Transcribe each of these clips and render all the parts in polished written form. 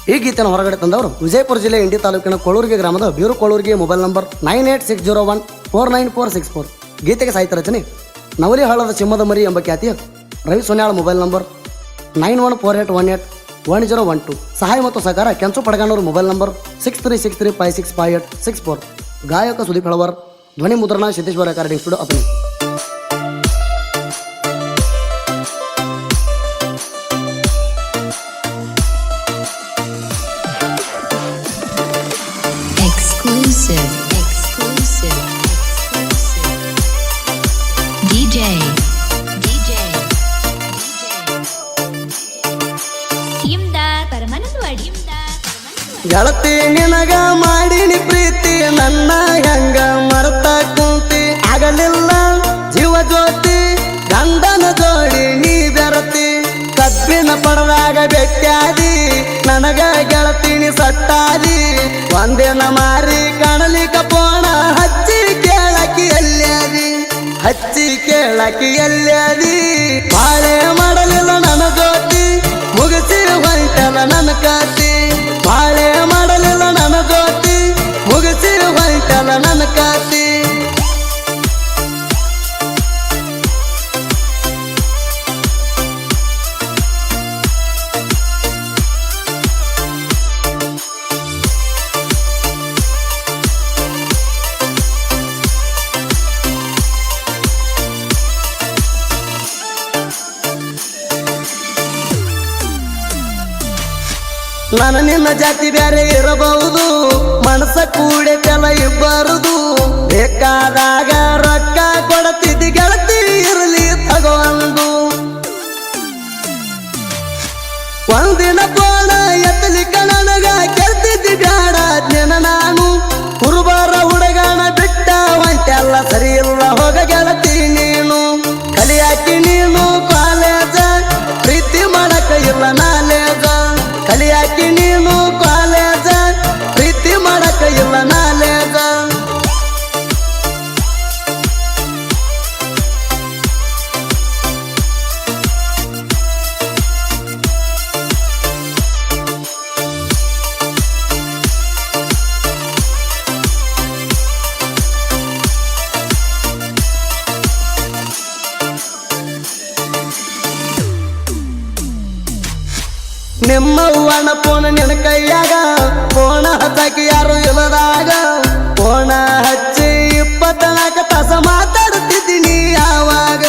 ಈ ಗೀತೆಯನ್ನು ಹೊರಗಡೆ ತಂದವರು ವಿಜಯಪುರ ಜಿಲ್ಲೆ ಇಂಡಿ ತಾಲೂಕಿನ ಕೊಳ್ಳೂರಿಗೆ ಗ್ರಾಮದ ಬೀರು ಕೊಳ್ಳೂರಿಗೆ ಮೊಬೈಲ್ ನಂಬರ್ 9860149464. ಗೀತೆಗೆ ಸಾಹಿತ್ಯ ರಚನೆ ನವಲಿ ಹಾಳದ ಸಿಂಹದ ಮರಿ ಎಂಬ ಖ್ಯಾತಿಯ ರವಿ ಸೋನ್ಯಾಳ ಮೊಬೈಲ್ ನಂಬರ್ 9148181012. ಸಹಾಯ ಮತ್ತು ಸಹಕಾರ ಕೆಂಚು ಪಡಗಾನೂರು ಮೊಬೈಲ್ ನಂಬರ್ 6363565864. ಗಾಯಕ ಸುದೀಪ್ ಹಳವರ್, ಧ್ವನಿ ಮುದ್ರಣ ಸಿದ್ದೇಶ್ವರ ರೆಕಾರ್ಡಿಂಗ್ ಸ್ಟುಡಿಯೋ ಅಪನಿ. Exclusive. DJ. Imdad Paramanandwadi. ಗೆಳತಿ ನಿನಗ ಮಾಡಿನಿ ಪ್ರೀತಿ ನನ್ನ ಹೆಂಗ ಮರ್ತ ಕುಂತಿ ಆಗಲಿಲ್ಲ ಜೀವ ಜ್ಯೋತಿ ಗಂಡನ ಜೋಡಿ ನೀ ಬೆರತಿ ಕಬ್ಬಿನ ಪಡದಾಗ ಬೆಟ್ಟಾದಿ ನನಗ ಗೆಳತಿನಿ ಸಟ್ಟಾದಿ ಒಂದಿನ ಮಾರಿ ಕಾಣಲಿಕ ಪೋಣ ಹಚ್ಚಿ ಕೇಳಕಿ ಎಲ್ಲದಿ ಬಾಳೆ ಮಾಡಲಿಲ್ಲ ನನ್ನ ಜ್ಯೋತಿ ಮುಗಿಸಿ ಹೊಂಟಲ ನನ್ನ ಕಾತಿ ಬಾಳೆ ಮಾಡಲಿಲ್ಲ ನನ್ನ ಜ್ಯೋತಿ ಮುಗಿಸಿ ಹೊಂಟಲ ನನ್ನ ಕಾತಿ. ನಾನು ನಿನ್ನ ಜಾತಿ ಬೇರೆ ಇರಬಹುದು, ಮನಸ್ಸ ಕೂಡೆ ಕೆಲ ಇಬ್ಬರದು ಬೇಕಾದಾಗ ರೊಕ್ಕ ಕೊಡತಿದ್ದಿ ಗೆಳತಿ ಇರಲಿ ತಗೊಂಡು ಒಂದಿನ ಕೋಣ ಎತ್ತಲಿಕ್ಕ ನನಗ ಕೆಲ್ತಿದ್ದಿ ಬ್ಯಾಡ ನೆನ ನಾನು ಕುರುಬಾರ ಹುಡುಗನ ಬಿಟ್ಟ ಹೊಂಟೆಲ್ಲ ಸರಿ ಇಲ್ಲ ಹೋಗ ಗೆಳತಿ ನೀನು ಕಲಿಯಾಕಿ ನೀನು ಕಾಲೇಜ ಪ್ರೀತಿ ಮಾಡಕ ಇಲ್ಲ ನಾಲೇಜ ಕಲಿಯಾಕಿ ನೀನು ಕಾಲೇಜ ಪ್ರೀತಿ ಮಾಡಕ ಇಲ್ಲ ನಾಲೇಜ. ನಿಮ್ಮವ್ವನ ಫೋನ್ ನಿನ್ನ ಕೈಯಾಗ ಫೋನ ಹಚ್ಚಾಕಿ ಯಾರು ಇಲ್ಲದಾಗ ಫೋನ ಹಚ್ಚಿ 24 ತಾಸ ಮಾತಾಡುತ್ತಿದ್ದೀನಿ ಯಾವಾಗ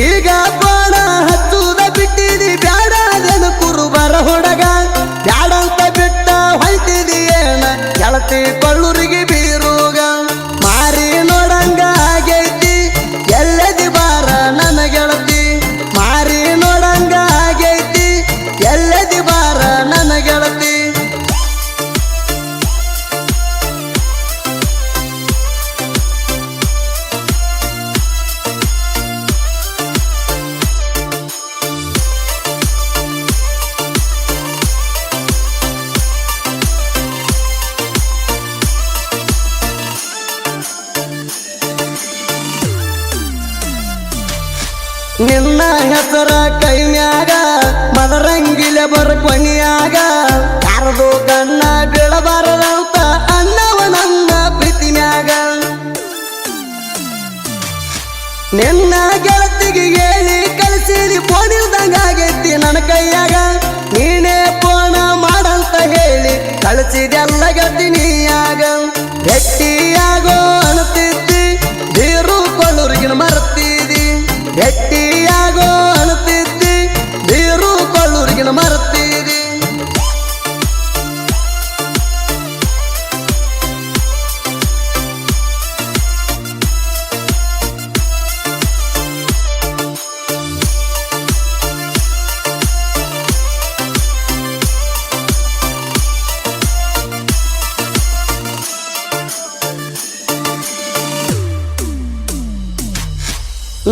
ಈಗ ಫೋನ ಹಚ್ಚುದ ಬಿಟ್ಟಿದಿ ಬ್ಯಾಡ ಅದನ್ನು ಕುರುಬರ ಹುಡುಗ ಬ್ಯಾಡಂತ ಬಿಟ್ಟ ಹೊಂಟಿದಿ ಏನ ಗೆಳತಿ ಕೊಳ್ಳೂರಿಗೆ ಬೀರುಗ ಮಾರಿ ನೋಡಂಗ ಆಗೈತಿ ಎಲ್ಲದಿ ಬಾರ ನನ್ನ ಗೆಳತಿ ಮಾರಿ ನೋಡಂಗ ಆಗೈತಿ ಎಲ್ಲದಿ ಬಾರ ನನ್ನ ಗೆಳತಿ. ನಿನ್ನ ಹೆಸರ ಕೈನ್ಯಾಗ ಮದರಂಗಿಲೆ ಬರ ಕೊನೆಯಾಗ ಯಾರದು ಕಣ್ಣ ಬೀಳಬಾರದಂತ ಅನ್ನವ ನನ್ನ ಪ್ರೀತಿನ್ಯಾಗ ನಿನ್ನ ಗೆಳತಿಗೆ ಹೇಳಿ ಕಳಿಸಿದಿ ಫೋನಿಲ್ದಂಗಾಗೈತಿ ನನ್ನ ಕೈಯಾಗ ನೀನೇ ಫೋನ ಮಾಡಂತ ಹೇಳಿ ಕಳಿಸಿದೆಲ್ಲ ಗೆಳತಿ ನೀಯಾಗ ಭೆಟ್ಟಿಯಾಗೋ ಅನ್ತಿದ್ದಿ ಬೀರು ಕೊಳ್ಳೂರಿಗಿನ ಮರ್ತಿದಿ ಭೆಟ್ಟಿಯಾಗೋ ಅನ್ತಿದ್ದಿ ಬೀರು ಕೊಳ್ಳೂರಿಗಿನ ಮರ್ತಿದಿ.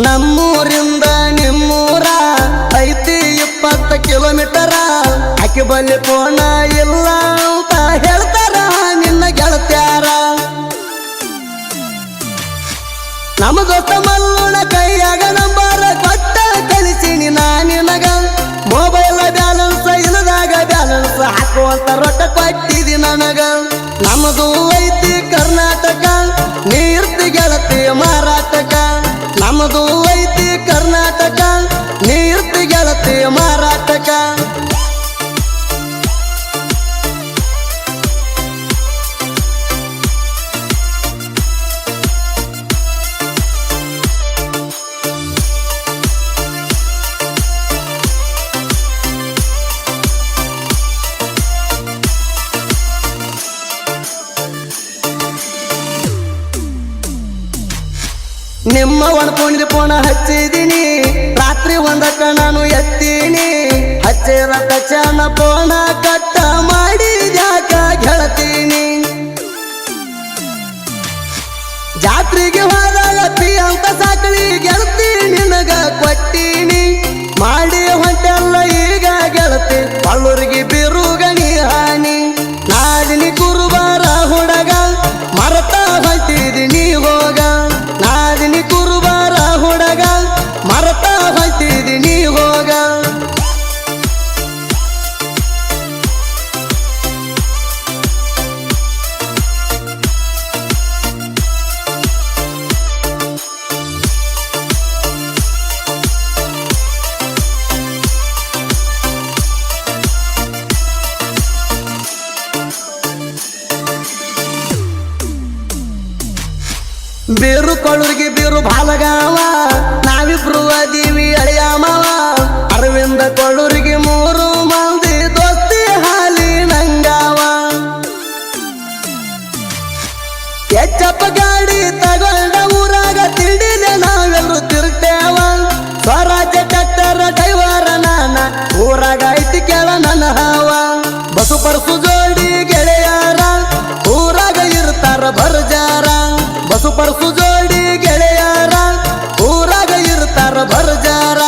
ನಮ್ಮೂರಿಂದ ನಿಮ್ಮೂರ ಐತಿ 20 ಕಿಲೋಮೀಟರ ಆಕೆ ಬಲ್ಲಿ ಫೋನ ಇಲ್ಲ ಅಂತ ಹೇಳ್ತಾರ ನಿನ್ನ ಗೆಳತ್ಯಾರ. ನಮ್ಮ ದೋಸ್ತ ಮಲ್ಲುನ ಕೈಯಾಗ ನಂಬರ ಕೊಟ್ಟ ಕಳಿಸಿನಿ ನಾ ನಿನಗ ಮೊಬೈಲ್ ಬಂದೈತಿ ಮಾರಾಟಕ. ನಿಮ್ಮ ಒಣಕೊಂಡಿದ ಪೋಣ ಹಚ್ಚಿದೀನಿ, ರಾತ್ರಿ ಒಂದಕ್ಕ ನಾನು ಎತ್ತೀನಿ. ಹಚ್ಚಿದ ತಕ್ಷಣ ಪೋಣ ಕಟ್ಟ ಮಾಡಿ ಯಾಕ ಗೆಳತೀನಿ. ಜಾತ್ರೆಗೆ ಹೋದಾಗ ಪಿ ಅಂತ ಸಾಕಳಿ ಗೆಳತಿ ನಿನಗ ಕೊಟ್ಟೀನಿ. ಮಾಡಿ ಹೊಂಟೆಲ್ಲ ಈಗ ಗೆಳತಿ ಬಳ್ಳೂರಿಗೆ ಬಿರುಗಣಿ ಹಾನಿ. ನಾಡಿನಿ ಕುರುಬಾರ ಹುಡುಗ ಮರತ ಹೊಂಟಿದೀನಿ ಹೋಗ. ನಾದಿನಿ ಕುರುಬಾರ ಹುಡುಗ ಮರತ ಹೊಂಟಿದೀನಿ ಹೋಗ. ಬೇರು ಕೊಳ್ಳೂರಿಗೆ ಬೇರು ಬಾಲಗಾವ, ನಾವಿಬ್ರು ಅದೀವಿ ಅಳಿಯ ಮಾವ. ಅರವಿಂದ ಕೊಳ್ಳೂರಿಗೆ 3 ಮಂದಿ ದೋಸ್ತಿ ಹಾಲಿ ನಂಗಾವ. ಎಚ್ಚಪ್ಪ ಗಾಡಿ ತಗೊಂಡ ಊರಾಗ ತಿಂಡಿಲೆ ನಾವೆಲ್ಲರೂ ತಿರುಗ್ತೇವ. ಸ್ವರಾಜ್ಯ ಟ್ರ್ಯಾಕ್ಟರ್ ಡ್ರೈವರ ನಾನ ಊರಾಗ ಐತಿ ಕೇಳ ನನ್ನ ಹಾವ. ಬಸು ಪರ್ಸು ಜೋಡಿ ಗೆಳೆಯಾರ ಊರಾಗ ಇರ್ತಾರ ಬರ್ಜಾರ. ಬಸು ಪರ್ಸು ಜೋಡಿ ಗೆಳೆಯಾರ ಊರಾಗ ಇರ್ತಾರ ಬರ್ಜಾರ.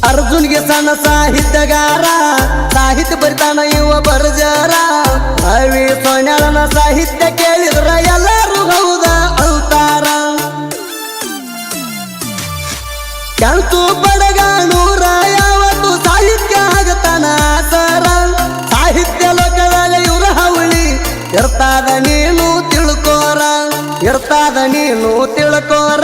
ಅರ್ಜುನ್ಗೆ ಸಣ್ಣ ಸಾಹಿತ್ಯಗಾರ, ಸಾಹಿತ್ಯ ಬರಿತಾನ ಇವ ಬರ್ಜಾರ. ರವಿ ಸೋನ್ಯಾಳನ ಸಾಹಿತ್ಯ ಕೇಳಿದ್ರ ಎಲ್ಲರೂ ಹೌದ ಅಂತಾರ. ಕೆಂಚು ಬಡಗಾನೂರ ಯಾವತ್ತು ಸಾಹಿತ್ಯ ಆಗತಾನ ಸರ. ಸಾಹಿತ್ಯ ಲೋಕದಾಗ ಇವ್ರ ಹವಳಿ ಇರ್ತಾದ ನೀನು ತಿಳ್ಕೋರ, ಇರ್ತಾದ ನೀನು ತಿಳ್ಕೋರ.